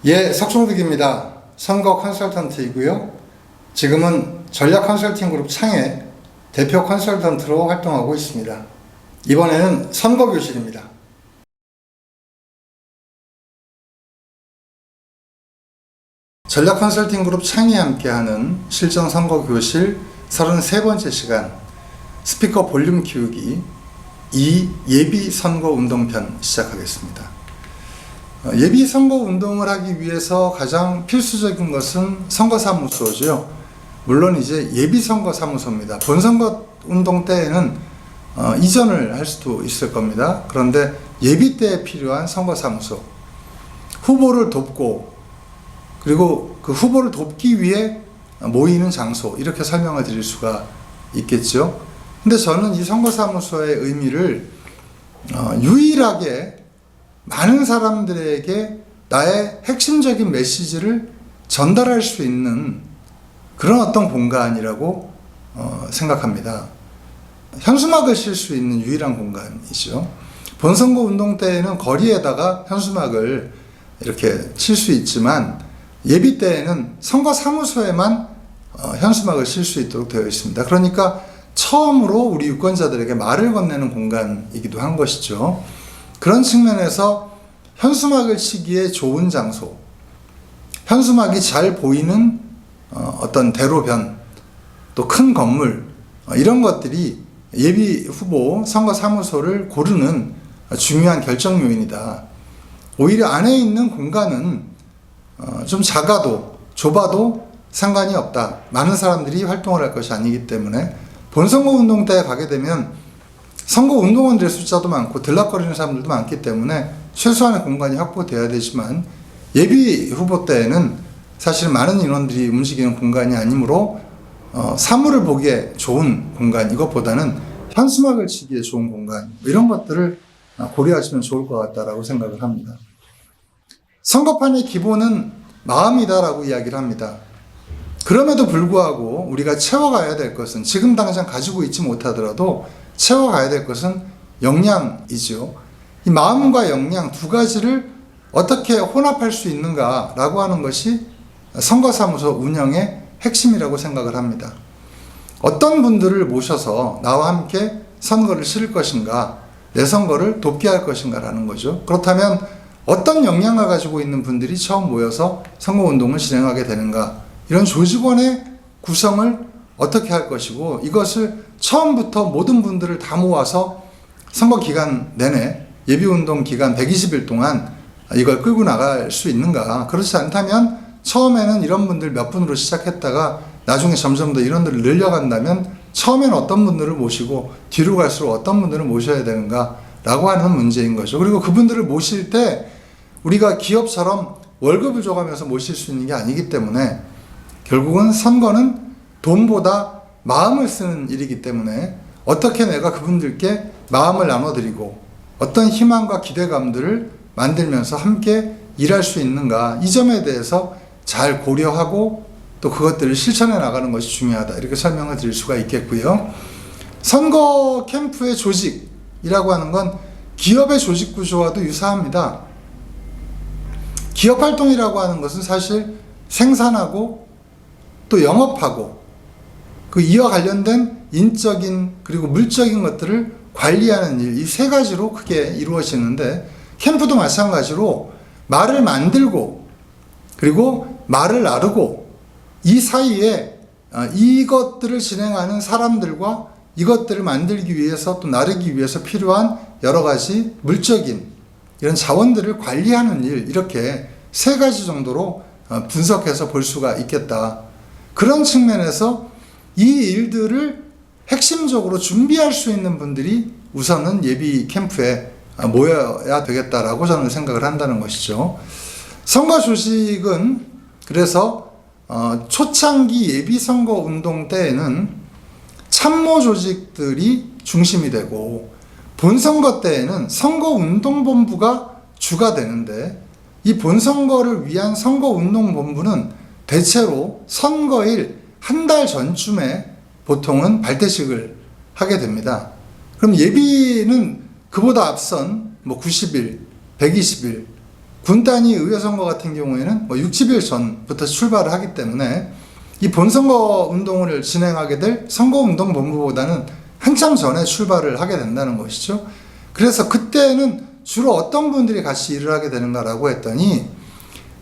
예, 석종득입니다. 선거 컨설턴트이고요. 지금은 전략 컨설팅 그룹 창의 대표 컨설턴트로 활동하고 있습니다. 이번에는 선거교실입니다. 전략 컨설팅 그룹 창이 함께하는 실전 선거교실 33번째 시간 스피커 볼륨 키우기 2 예비 선거 운동편 시작하겠습니다. 예비 선거 운동을 하기 위해서 가장 필수적인 것은 선거사무소죠. 물론 이제 예비 선거사무소입니다. 본선거 운동 때에는 이전을 할 수도 있을 겁니다. 그런데 예비 때에 필요한 선거사무소, 후보를 돕고 그리고 그 후보를 돕기 위해 모이는 장소, 이렇게 설명을 드릴 수가 있겠죠. 근데 저는 이 선거사무소의 의미를 유일하게 많은 사람들에게 나의 핵심적인 메시지를 전달할 수 있는 그런 어떤 공간이라고 생각합니다. 현수막을 칠 수 있는 유일한 공간이죠. 본선거 운동 때에는 거리에다가 현수막을 이렇게 칠 수 있지만 예비 때에는 선거사무소에만 현수막을 칠 수 있도록 되어 있습니다. 그러니까 처음으로 우리 유권자들에게 말을 건네는 공간이기도 한 것이죠. 그런 측면에서 현수막을 치기에 좋은 장소, 현수막이 잘 보이는 어떤 대로변, 또 큰 건물, 이런 것들이 예비 후보 선거사무소를 고르는 중요한 결정 요인이다. 오히려 안에 있는 공간은 좀 작아도 좁아도 상관이 없다. 많은 사람들이 활동을 할 것이 아니기 때문에 본선거 운동 때 가게 되면 선거 운동원들의 숫자도 많고 들락거리는 사람들도 많기 때문에 최소한의 공간이 확보되어야 되지만 예비 후보 때에는 사실 많은 인원들이 움직이는 공간이 아니므로 사물을 보기에 좋은 공간, 이것보다는 현수막을 치기에 좋은 공간, 이런 것들을 고려하시면 좋을 것 같다라고 생각을 합니다. 선거판의 기본은 마음이다라고 이야기를 합니다. 그럼에도 불구하고 우리가 채워가야 될 것은, 지금 당장 가지고 있지 못하더라도 채워가야 될 것은 역량이죠. 이 마음과 역량 두 가지를 어떻게 혼합할 수 있는가라고 하는 것이 선거사무소 운영의 핵심이라고 생각을 합니다. 어떤 분들을 모셔서 나와 함께 선거를 치를 것인가, 내 선거를 돕게 할 것인가라는 거죠. 그렇다면 어떤 역량을 가지고 있는 분들이 처음 모여서 선거운동을 진행하게 되는가, 이런 조직원의 구성을 어떻게 할 것이고, 이것을 처음부터 모든 분들을 다 모아서 선거 기간 내내, 예비운동 기간 120일 동안 이걸 끌고 나갈 수 있는가. 그렇지 않다면 처음에는 이런 분들 몇 분으로 시작했다가 나중에 점점 더 인원들을 늘려간다면 처음에는 어떤 분들을 모시고 뒤로 갈수록 어떤 분들을 모셔야 되는가 라고 하는 문제인 거죠. 그리고 그분들을 모실 때 우리가 기업처럼 월급을 줘가면서 모실 수 있는 게 아니기 때문에 결국은 선거는 돈보다 마음을 쓰는 일이기 때문에 어떻게 내가 그분들께 마음을 나눠드리고 어떤 희망과 기대감들을 만들면서 함께 일할 수 있는가, 이 점에 대해서 잘 고려하고 또 그것들을 실천해 나가는 것이 중요하다, 이렇게 설명을 드릴 수가 있겠고요. 선거 캠프의 조직이라고 하는 건 기업의 조직 구조와도 유사합니다. 기업 활동이라고 하는 것은 사실 생산하고 또 영업하고 그 이와 관련된 인적인 그리고 물적인 것들을 관리하는 일, 이 세 가지로 크게 이루어지는데, 캠프도 마찬가지로 말을 만들고 그리고 말을 나르고 이 사이에 이것들을 진행하는 사람들과 이것들을 만들기 위해서 또 나르기 위해서 필요한 여러 가지 물적인 이런 자원들을 관리하는 일, 이렇게 세 가지 정도로 분석해서 볼 수가 있겠다. 그런 측면에서 이 일들을 핵심적으로 준비할 수 있는 분들이 우선은 예비 캠프에 모여야 되겠다라고 저는 생각을 한다는 것이죠. 선거 조직은 그래서 초창기 예비 선거 운동 때에는 참모 조직들이 중심이 되고 본선거 때에는 선거운동본부가 주가 되는데, 이 본선거를 위한 선거운동본부는 대체로 선거일 한 달 전쯤에 보통은 발대식을 하게 됩니다. 그럼 예비는 그보다 앞선 뭐 90일, 120일, 군 단위 의회선거 같은 경우에는 뭐 60일 전부터 출발을 하기 때문에 이 본선거 운동을 진행하게 될 선거운동본부보다는 한참 전에 출발을 하게 된다는 것이죠. 그래서 그때는 주로 어떤 분들이 같이 일을 하게 되는가라고 했더니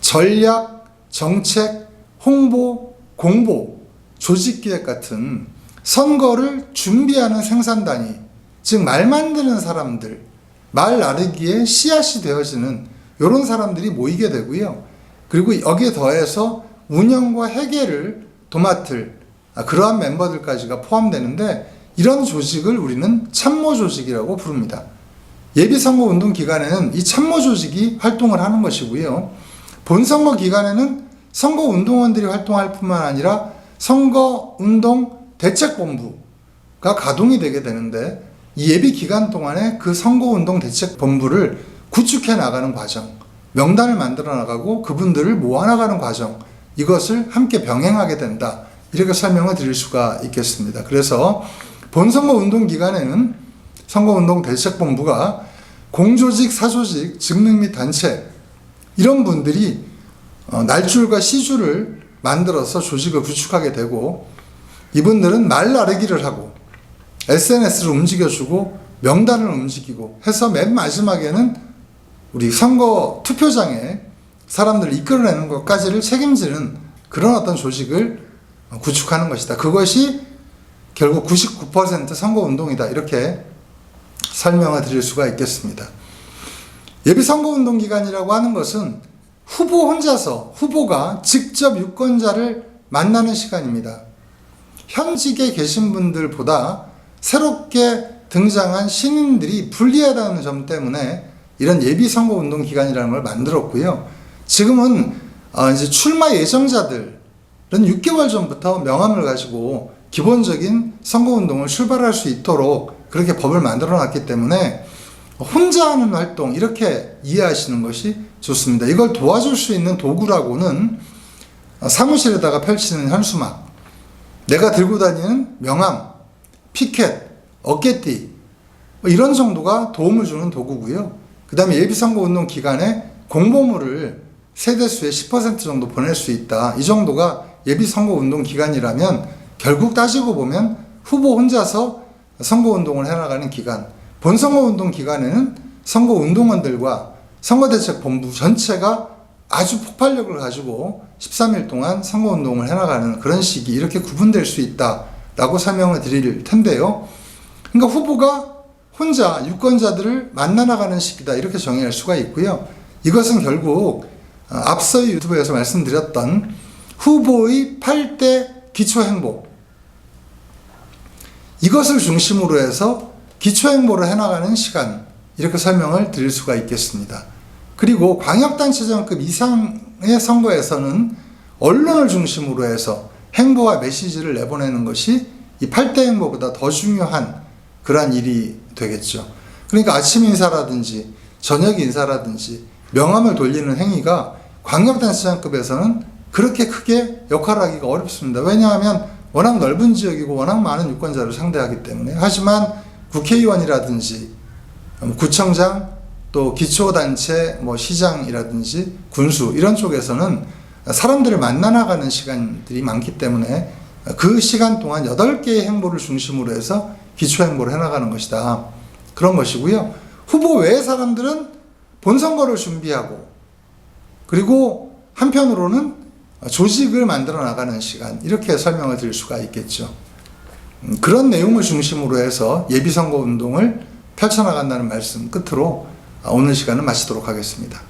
전략, 정책, 홍보, 공보, 조직기획 같은 선거를 준비하는 생산단위, 즉 말 만드는 사람들, 말 나르기에 씨앗이 되어지는 이런 사람들이 모이게 되고요. 그리고 여기에 더해서 운영과 회계를 도맡을 그러한 멤버들까지가 포함되는데 이런 조직을 우리는 참모 조직이라고 부릅니다. 예비선거 운동 기간에는 이 참모 조직이 활동을 하는 것이고요. 본선거 기간에는 선거 운동원들이 활동할 뿐만 아니라 선거 운동 대책본부가 가동이 되게 되는데 이 예비 기간 동안에 그 선거 운동 대책본부를 구축해 나가는 과정, 명단을 만들어 나가고 그분들을 모아 나가는 과정, 이것을 함께 병행하게 된다. 이렇게 설명을 드릴 수가 있겠습니다. 그래서 본선거 운동 기간에는 선거운동 대책본부가 공조직, 사조직, 직능 및 단체 이런 분들이 날줄과 시줄을 만들어서 조직을 구축하게 되고 이분들은 말 나르기를 하고 SNS를 움직여주고 명단을 움직이고 해서 맨 마지막에는 우리 선거 투표장에 사람들을 이끌어내는 것까지를 책임지는 그런 어떤 조직을 구축하는 것이다. 그것이 결국 99% 선거운동이다. 이렇게 설명을 드릴 수가 있겠습니다. 예비선거운동 기간이라고 하는 것은 후보 혼자서 후보가 직접 유권자를 만나는 시간입니다. 현직에 계신 분들보다 새롭게 등장한 신인들이 불리하다는 점 때문에 이런 예비선거운동 기간이라는 걸 만들었고요. 지금은 이제 출마 예정자들은 6개월 전부터 명함을 가지고 기본적인 선거운동을 출발할 수 있도록 그렇게 법을 만들어 놨기 때문에 혼자 하는 활동 이렇게 이해하시는 것이 좋습니다. 이걸 도와줄 수 있는 도구라고는 사무실에다가 펼치는 현수막, 내가 들고 다니는 명함, 피켓, 어깨띠 이런 정도가 도움을 주는 도구고요. 그 다음에 예비선거운동 기간에 공보물을 세대수의 10% 정도 보낼 수 있다. 이 정도가 예비선거운동 기간이라면 결국 따지고 보면 후보 혼자서 선거운동을 해나가는 기간, 본선거운동 기간에는 선거운동원들과 선거대책본부 전체가 아주 폭발력을 가지고 13일 동안 선거운동을 해나가는 그런 시기, 이렇게 구분될 수 있다라고 설명을 드릴 텐데요. 그러니까 후보가 혼자 유권자들을 만나나가는 시기다, 이렇게 정의할 수가 있고요. 이것은 결국 앞서 유튜브에서 말씀드렸던 후보의 8대 기초행보, 이것을 중심으로 해서 기초행보를 해나가는 시간, 이렇게 설명을 드릴 수가 있겠습니다. 그리고 광역단체장급 이상의 선거에서는 언론을 중심으로 해서 행보와 메시지를 내보내는 것이 이 8대 행보보다 더 중요한 그러한 일이 되겠죠. 그러니까 아침 인사라든지 저녁 인사라든지 명함을 돌리는 행위가 광역단체장급에서는 그렇게 크게 역할을 하기가 어렵습니다. 왜냐하면 워낙 넓은 지역이고 워낙 많은 유권자를 상대하기 때문에. 하지만 국회의원이라든지 구청장, 또 기초단체, 시장이라든지 군수 이런 쪽에서는 사람들을 만나나가는 시간들이 많기 때문에 그 시간 동안 8개의 행보를 중심으로 해서 기초행보를 해나가는 것이다. 그런 것이고요. 후보 외의 사람들은 본선거를 준비하고 그리고 한편으로는 조직을 만들어 나가는 시간, 이렇게 설명을 드릴 수가 있겠죠. 그런 내용을 중심으로 해서 예비선거 운동을 펼쳐나간다는 말씀 끝으로 오늘 시간을 마치도록 하겠습니다.